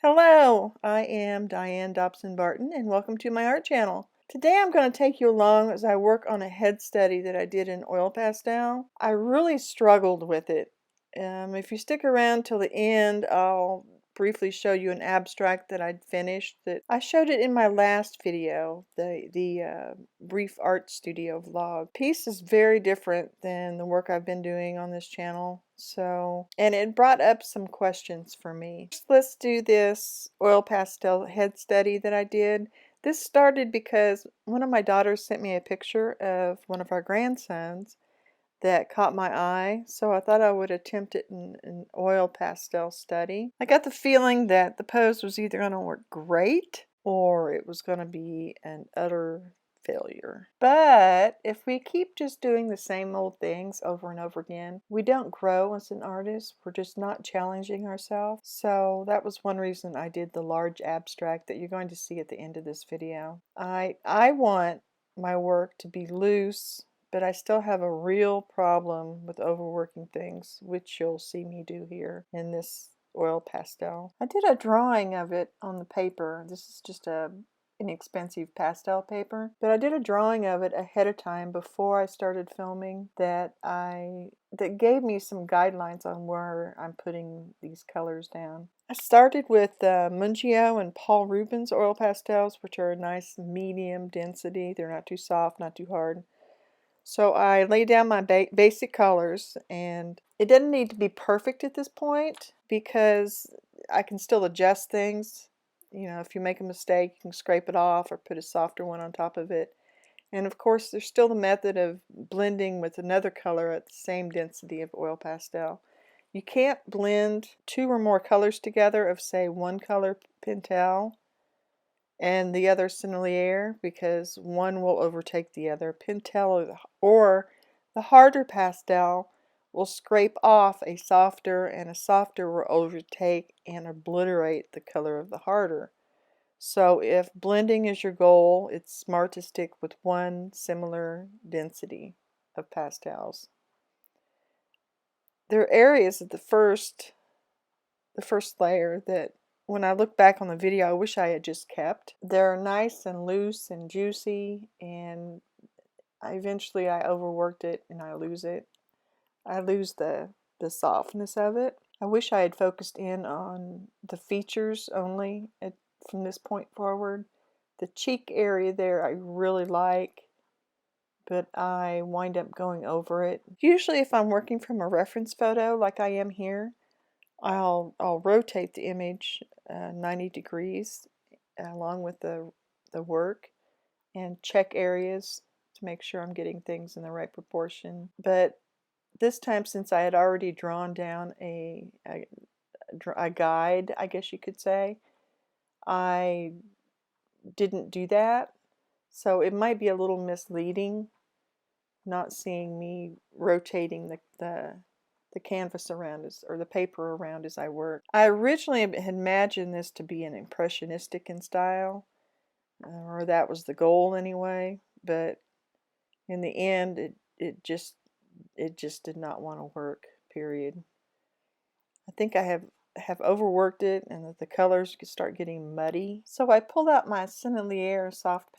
Hello, I am Diane Dobson Barton and welcome to my art channel. Today I'm going to take you along as I work on a head study that I did in oil pastel. I really struggled with it. If you stick around till the end, I'll briefly show you an abstract that I'd finished. That I showed it in my last video, the brief art studio vlog. Piece is very different than the work I've been doing on this channel. And it brought up some questions for me. First, let's do this oil pastel head study that I did. This started because one of my daughters sent me a picture of one of our grandsons that caught my eye, so I thought I would attempt it in an oil pastel study. I got the feeling that the pose was either going to work great or it was going to be an utter failure. But if we keep just doing the same old things over and over again, we don't grow as an artist. We're just not challenging ourselves. So that was one reason I did the large abstract that you're going to see at the end of this video. I want my work to be loose, but I still have a real problem with overworking things, which you'll see me do here in this oil pastel. I did a drawing of it on the paper. This is just a inexpensive pastel paper, but I did a drawing of it ahead of time before I started filming that gave me some guidelines on where I'm putting these colors down. I started with Mungio and Paul Rubens oil pastels, which are a nice medium density. They're not too soft, not too hard. So I lay down my basic colors, and it doesn't need to be perfect at this point because I can still adjust things. You know, if you make a mistake, you can scrape it off or put a softer one on top of it. And of course, there's still the method of blending with another color at the same density of oil pastel. You can't blend two or more colors together of, say, one color Pentel and the other Sennelier because one will overtake the other. Pentel or the harder pastel will scrape off a softer, and a softer will overtake and obliterate the color of the harder. So if blending is your goal, it's smart to stick with one similar density of pastels. There are areas of the first layer that when I look back on the video, I wish I had just kept. They're nice and loose and juicy, and eventually I overworked it and I lose it. I lose the softness of it. I wish I had focused in on the features only from this point forward. The cheek area there I really like, but I wind up going over it. Usually if I'm working from a reference photo like I am here, I'll rotate the image 90 degrees along with the work and check areas to make sure I'm getting things in the right proportion. But this time, since I had already drawn down a guide, I guess you could say, I didn't do that. So it might be a little misleading not seeing me rotating the canvas around or the paper around as I work. I originally had imagined this to be an impressionistic in style, or that was the goal anyway, but in the end it just did not want to work, period. I think I have overworked it and that the colors could start getting muddy. So I pulled out my Sennelier soft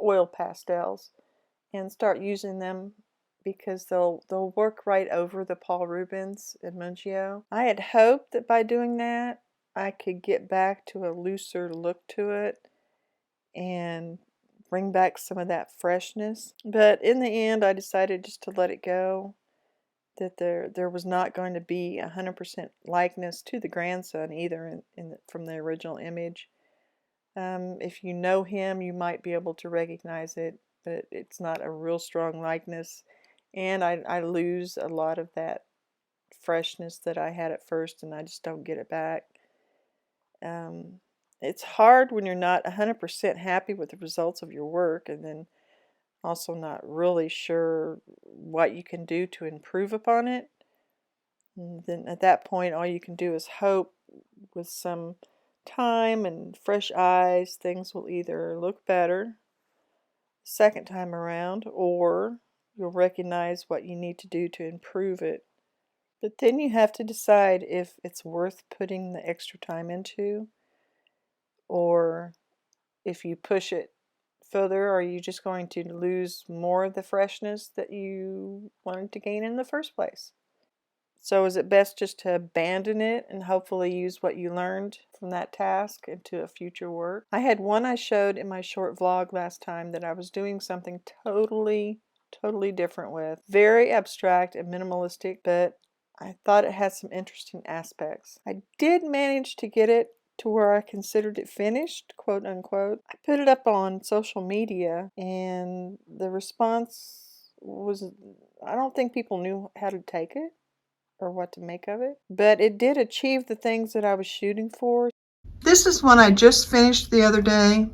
oil pastels, and start using them because they'll work right over the Paul Rubens and Mungio. I had hoped that by doing that I could get back to a looser look to it and bring back some of that freshness. But in the end I decided just to let it go, that there was not going to be 100% likeness to the grandson either from the original image. If you know him, you might be able to recognize it, but it's not a real strong likeness, and I lose a lot of that freshness that I had at first, and I just don't get it back. It's hard when you're not 100% happy with the results of your work, and then also not really sure what you can do to improve upon it. And then at that point, all you can do is hope with some time and fresh eyes, things will either look better the second time around, or you'll recognize what you need to do to improve it But then you have to decide if it's worth putting the extra time into, or if you push it further, are you just going to lose more of the freshness that you wanted to gain in the first place? So is it best just to abandon it and hopefully use what you learned from that task into a future work? I had one I showed in my short vlog last time that I was doing something totally different with. Very abstract and minimalistic, but I thought it had some interesting aspects. I did manage to get it to where I considered it finished, quote unquote. I put it up on social media and the response was, I don't think people knew how to take it or what to make of it, but it did achieve the things that I was shooting for. This is one I just finished the other day.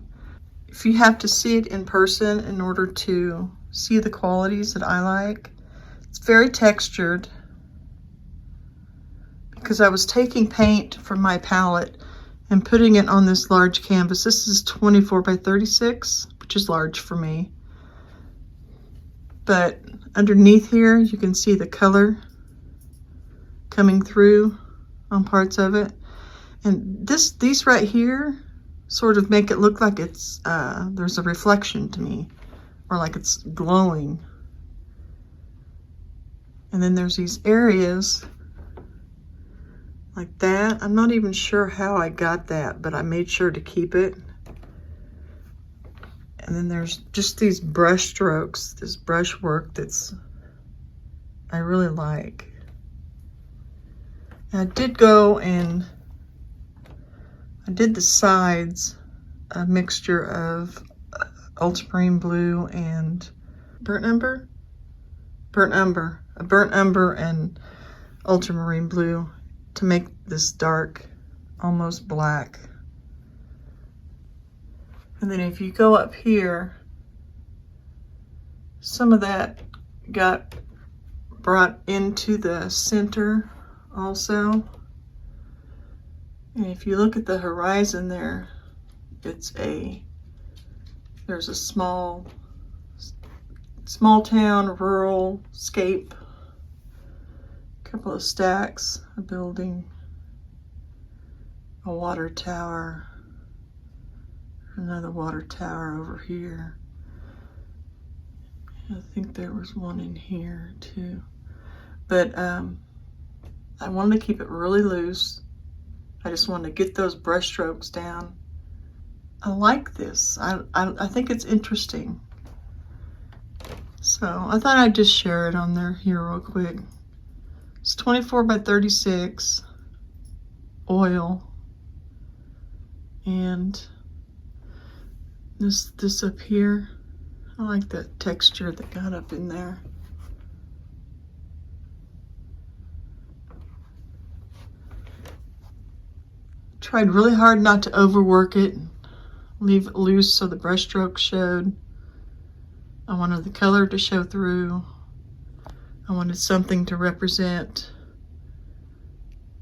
If you have to see it in person in order to see the qualities that I like, it's very textured because I was taking paint from my palette and putting it on this large canvas. This is 24 by 36, which is large for me. But underneath here, you can see the color coming through on parts of it. And these right here sort of make it look like it's, there's a reflection to me, or like it's glowing. And then there's these areas like that. I'm not even sure how I got that, but I made sure to keep it. And then there's just these brush strokes, this brush work I really like. And I did go and I did the sides, a mixture of ultramarine blue and burnt umber and ultramarine blue to make this dark, almost black. And then if you go up here, some of that got brought into the center also. And if you look at the horizon there, there's a small town, rural scape, a couple of stacks, a building, a water tower, another water tower over here. I think there was one in here too. But I wanted to keep it really loose. I just wanted to get those brush strokes down. I like this. I think it's interesting. So I thought I'd just share it on there here real quick. It's 24 by 36 oil. And this up here, I like that texture that got up in there. Tried really hard not to overwork it, leave it loose so the brush strokes showed. I wanted the color to show through. I wanted something to represent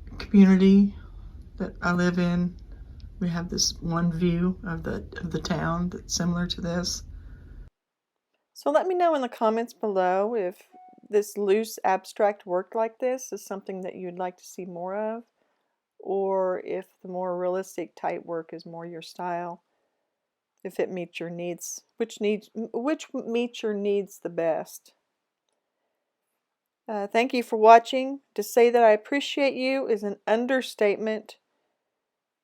the community that I live in. We have this one view of the town that's similar to this. So let me know in the comments below if this loose abstract work like this is something that you'd like to see more of, or if the more realistic type work is more your style, if it meets your needs, which meets your needs the best. Thank you for watching. To say that I appreciate you is an understatement.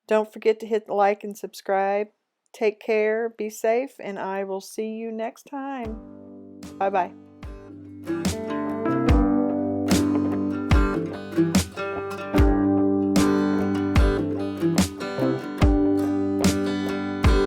Don't forget to hit the like and subscribe. Take care, be safe, and I will see you next time. Bye-bye.